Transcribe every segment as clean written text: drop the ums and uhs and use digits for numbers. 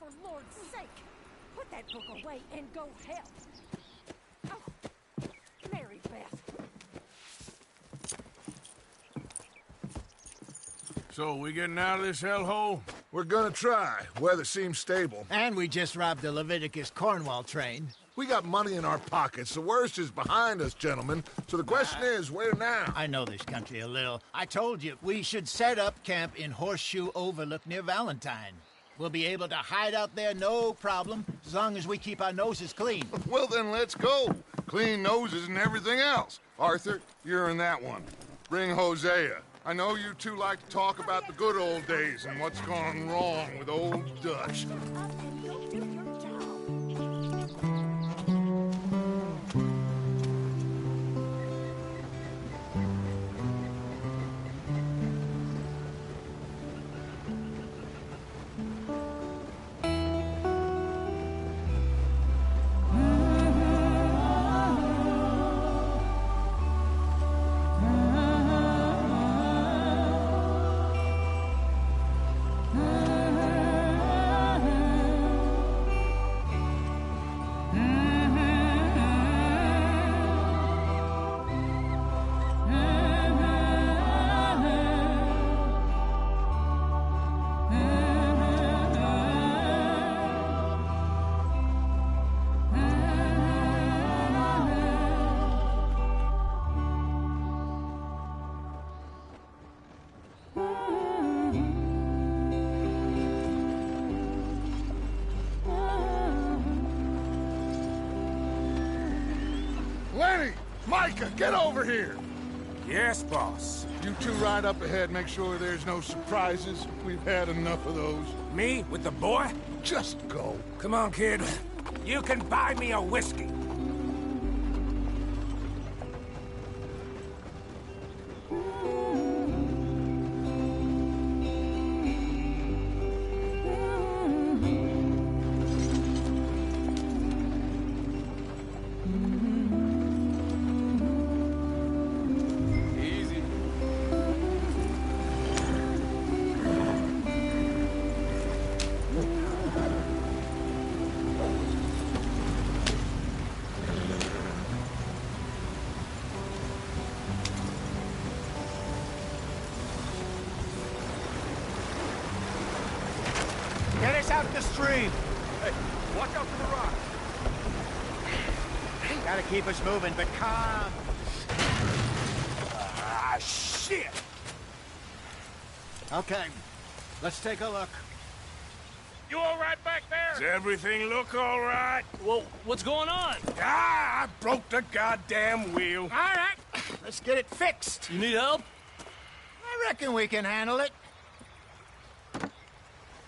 for Lord's sake! Put that book away and go help! Oh, Mary Beth. So, we getting out of this hellhole? We're gonna try. Weather seems stable. And we just robbed the Leviticus Cornwall train. We got money in our pockets. The worst is behind us, gentlemen. So the question is, where now? I know this country a little. I told you, we should set up camp in Horseshoe Overlook near Valentine. We'll be able to hide out there, no problem, as long as we keep our noses clean. Well, then let's go. Clean noses and everything else. Arthur, you're in that one. Bring Hosea. I know you two like to talk about the good old days and what's gone wrong with old Dutch. Up and go do your job. Lenny! Micah, get over here! Yes, boss. You two ride up ahead, make sure there's no surprises. We've had enough of those. Me? With the boy? Just go. Come on, kid. You can buy me a whiskey. Easy. Get us out the stream. Hey, watch out for the rock. Gotta keep us moving, but calm. Ah, shit! Okay, let's take a look. You all right back there? Does everything look all right? Well, what's going on? Ah, I broke the goddamn wheel. All right, let's get it fixed. You need help? I reckon we can handle it.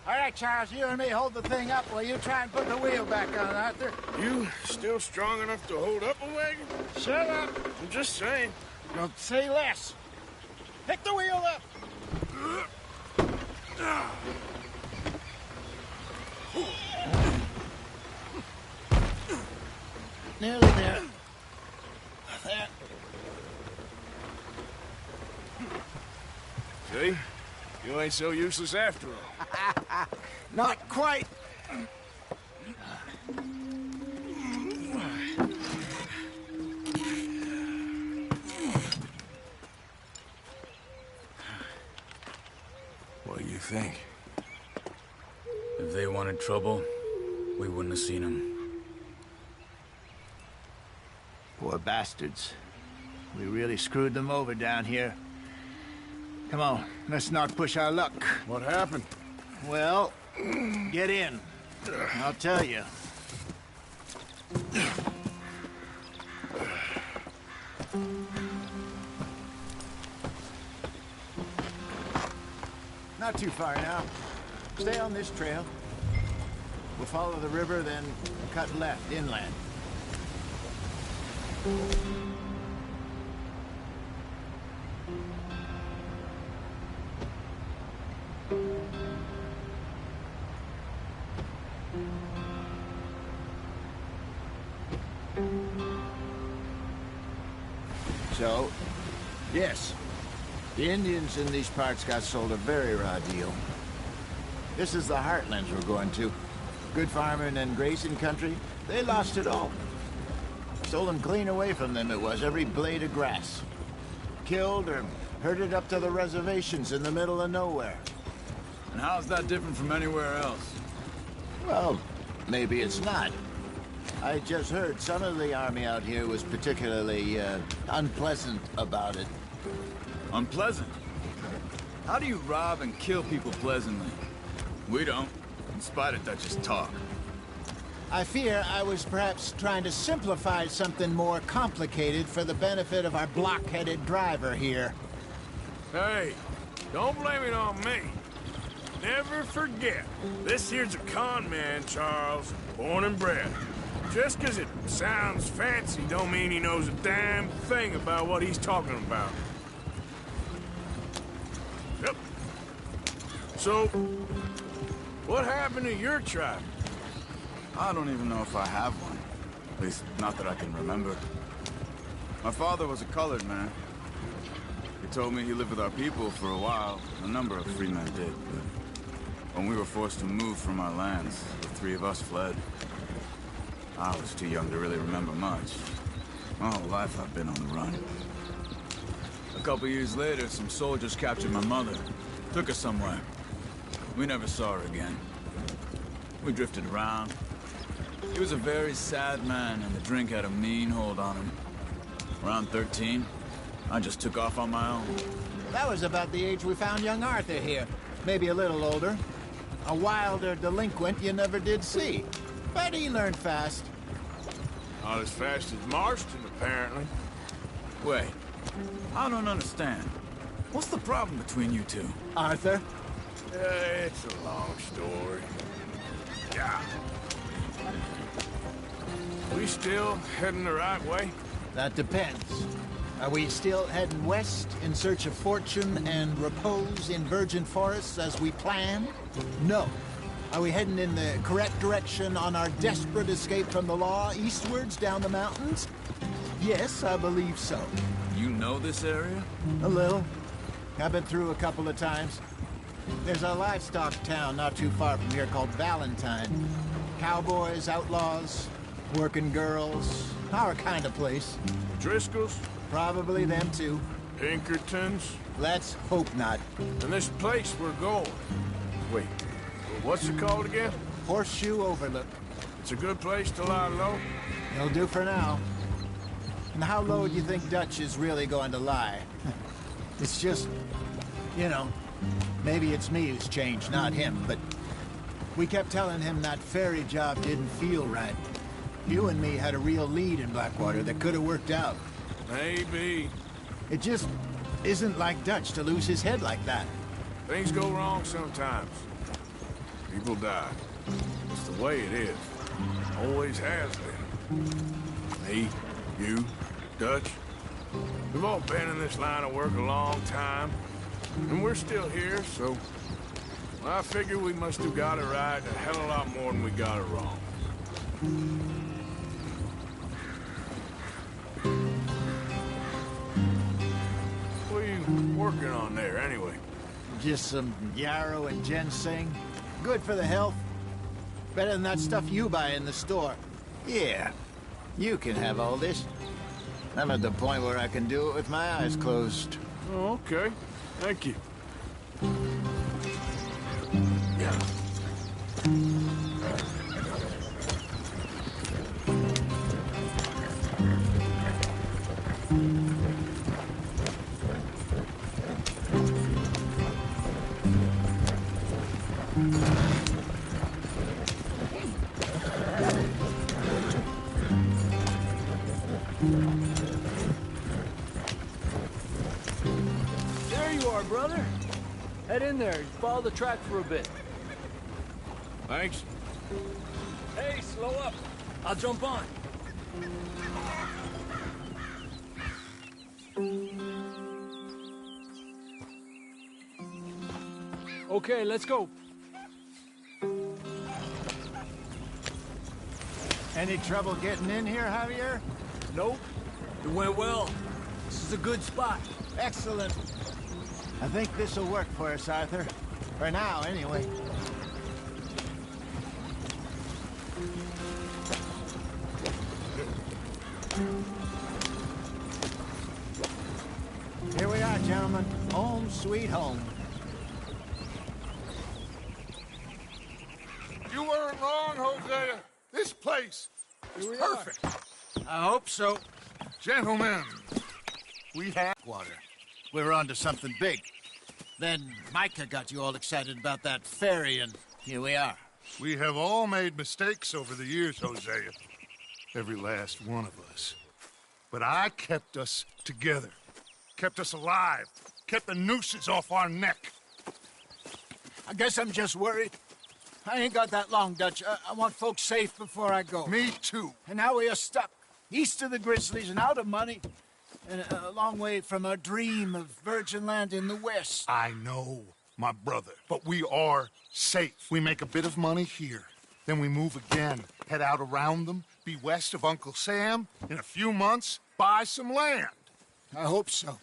All right, Charles, you and me hold the thing up while you try and put the wheel back on, Arthur. You still strong enough to hold up a wagon? Shut up. I'm just saying. Don't say less. Pick the wheel up. Nearly there. There. See? You ain't so useless after all. Not quite. What do you think? If they wanted trouble, we wouldn't have seen them. Poor bastards. We really screwed them over down here. Come on, let's not push our luck. What happened? Well, get in. I'll tell you. Not too far now. Stay on this trail. We'll follow the river, then cut left inland. So, yes, the Indians in these parts got sold a very raw deal. This is the Heartlands we're going to. good farming and grazing country, they lost it all. Stolen clean away from them it was, every blade of grass. Killed or herded up to the reservations in the middle of nowhere. And how's that different from anywhere else? Well, maybe it's not. I just heard some of the army out here was particularly, unpleasant about it. Unpleasant? How do you rob and kill people pleasantly? We don't, in spite of Dutch's talk. I fear I was perhaps trying to simplify something more complicated for the benefit of our block-headed driver here. Hey, don't blame it on me. Never forget, this here's a con man, Charles, born and bred. Just 'cause it sounds fancy don't mean he knows a damn thing about what he's talking about. Yep. So, what happened to your tribe? I don't even know if I have one. At least, not that I can remember. My father was a colored man. He told me he lived with our people for a while. A number of free men did, but when we were forced to move from our lands, the three of us fled. I was too young to really remember much. My whole life I've been on the run. A couple years later, some soldiers captured my mother. Took her somewhere. We never saw her again. We drifted around. He was a very sad man, and the drink had a mean hold on him. Around 13, I just took off on my own. That was about the age we found young Arthur here. Maybe a little older. A wilder delinquent you never did see. But he learned fast. Not as fast as Marston, apparently. Wait, I don't understand. What's the problem between you two? Arthur? It's a long story. Yeah. We still heading the right way? That depends. Are we still heading west in search of fortune and repose in virgin forests as we planned? No. Are we heading in the correct direction on our desperate escape from the law eastwards down the mountains? Yes, I believe so. You know this area? A little. I've been through a couple of times. There's a livestock town not too far from here called Valentine. Cowboys, outlaws, working girls, our kind of place. Driscoll's? Probably them too. Pinkertons? Let's hope not. And this place we're going. Wait, what's it called again? Horseshoe Overlook. It's a good place to lie low? It'll do for now. And how low do you think Dutch is really going to lie? It's just, you know, maybe it's me who's changed, not him, but we kept telling him that ferry job didn't feel right. You and me had a real lead in Blackwater that could have worked out. Maybe. It just isn't like Dutch to lose his head like that. Things go wrong sometimes. People die. It's the way it is. Always has been. Me, you, Dutch. We've all been in this line of work a long time. And we're still here, so... I figure we must have got it right a hell of a lot more than we got it wrong. What are you working on there, anyway? Just some yarrow and ginseng. Good for the health. Better than that stuff you buy in the store. Yeah, you can have all this. I'm at the point where I can do it with my eyes closed. Oh, okay. Thank you. Yeah. There you are, brother. Head in there. Follow the track for a bit. Thanks. Hey, slow up. I'll jump on. Okay, let's go. Any trouble getting in here, Javier? Nope. It went well. This is a good spot. Excellent. I think this'll work for us, Arthur. For now, anyway. gentlemen. Home sweet home. You weren't wrong, Hosea. This place is perfect. I hope so. Gentlemen, we have... Water. We're on to something big. Then Micah got you all excited about that ferry, and here we are. We have all made mistakes over the years, Hosea. Every last one of us. But I kept us together. Kept us alive. Kept the nooses off our neck. I guess I'm just worried. I ain't got that long, Dutch. I want folks safe before I go. Me too. And now we are stuck. East of the Grizzlies and out of money. And a long way from our dream of virgin land in the west. I know, my brother. But we are safe. We make a bit of money here. Then we move again. Head out around them. Be west of Uncle Sam. In a few months, buy some land. I hope so.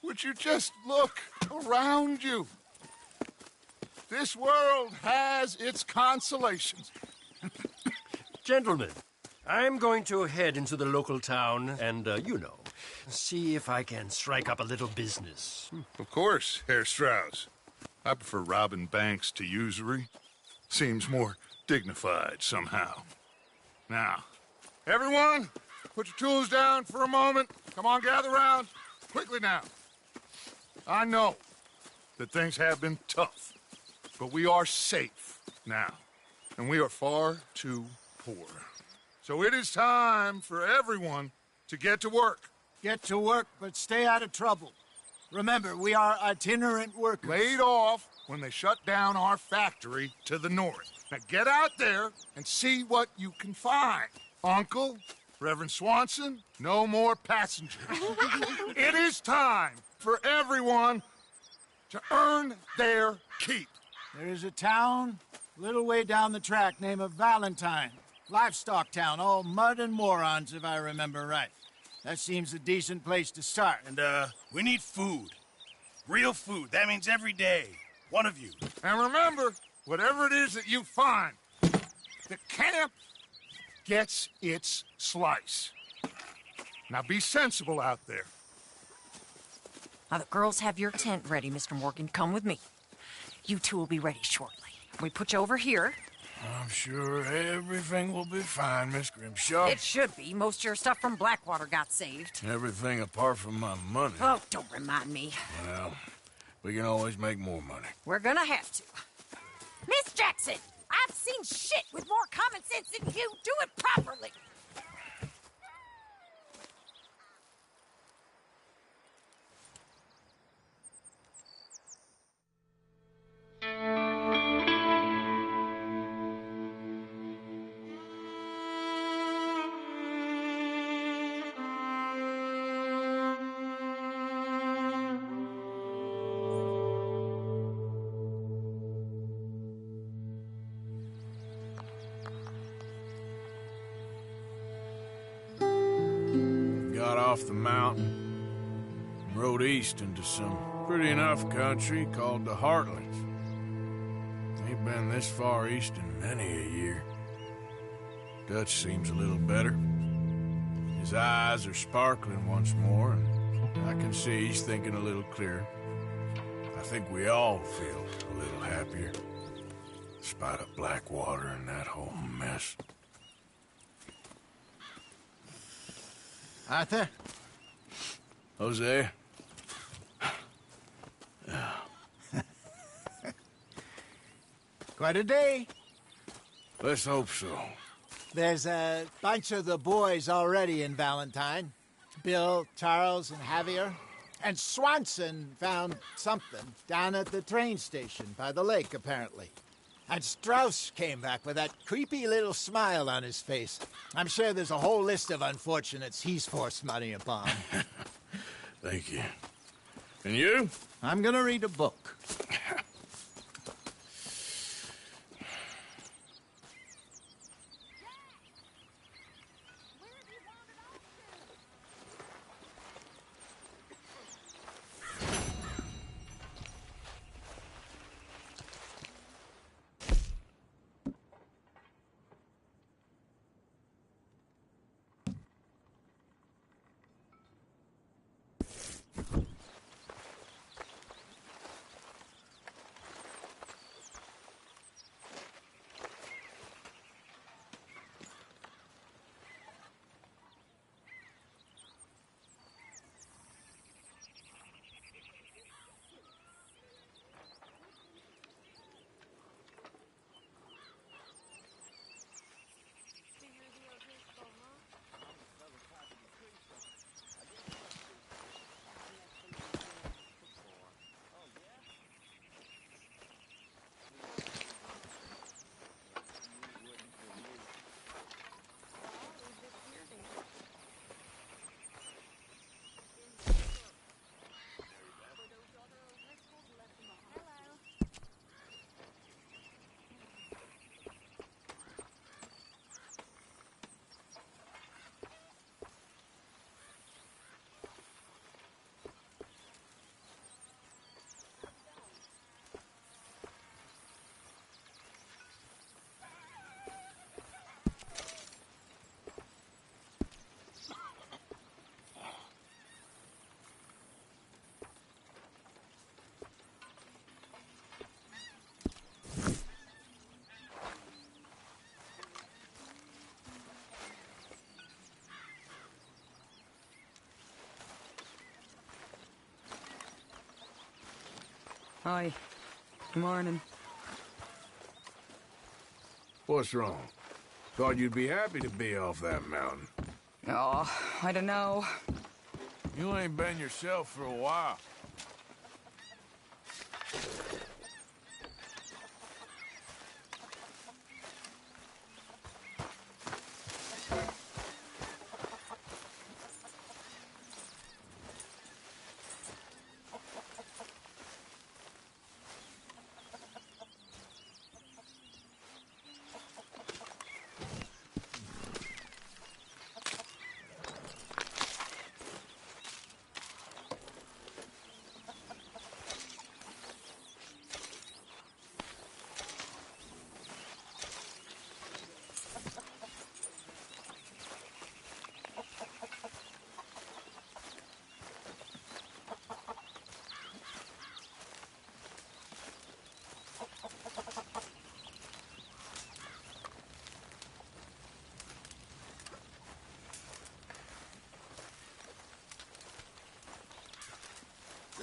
Would you just look around you? This world has its consolations. Gentlemen, I'm going to head into the local town and, see if I can strike up a little business. Of course, Herr Strauss. I prefer robbing banks to usury. Seems more dignified somehow. Now, everyone, put your tools down for a moment. Come on, gather round. Quickly now. I know that things have been tough, but we are safe now, and we are far too poor. So it is time for everyone to get to work. Get to work, but stay out of trouble. Remember, we are itinerant workers. Laid off when they shut down our factory to the north. Now get out there and see what you can find. Uncle, Reverend Swanson, no more passengers. It is time for everyone to earn their keep. There is a town a little way down the track named Valentine. Livestock town, all mud and morons, if I remember right. That seems a decent place to start. And, we need food. Real food. That means every day. One of you. And remember, whatever it is that you find, the camp gets its slice. Now be sensible out there. Now, the girls have your tent ready, Mr. Morgan. Come with me. You two will be ready shortly. We put you over here. I'm sure everything will be fine, Miss Grimshaw. It should be. Most of your stuff from Blackwater got saved. Everything apart from my money. Oh, don't remind me. Well, we can always make more money. We're gonna have to. Miss Jackson, I've seen shit with more common sense than you. Do it properly. Got off the mountain and rode east into some pretty enough country called the Heartlands. Ain't been this far east in many a year. Dutch seems a little better. His eyes are sparkling once more, and I can see he's thinking a little clearer. I think we all feel a little happier, despite of Blackwater and that whole mess. Arthur? Hosea? Quite a day. Let's hope so. There's a bunch of the boys already in Valentine. Bill, Charles, and Javier. And Swanson found something down at the train station by the lake, apparently. And Strauss came back with that creepy little smile on his face. I'm sure there's a whole list of unfortunates he's forced money upon. Thank you. And you? I'm gonna read a book. Hi. Good morning. What's wrong? Thought you'd be happy to be off that mountain. Oh, I don't know. You ain't been yourself for a while.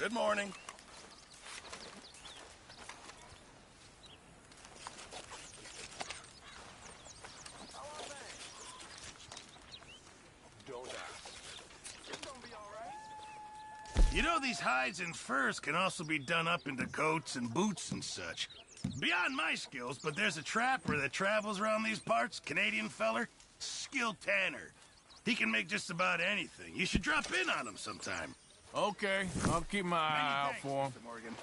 Good morning. You know, these hides and furs can also be done up into coats and boots and such. Beyond my skills, but there's a trapper that travels around these parts, Canadian feller, skilled tanner. He can make just about anything. You should drop in on him sometime. Okay, I'll keep my eye out for him. Mr. Morgan.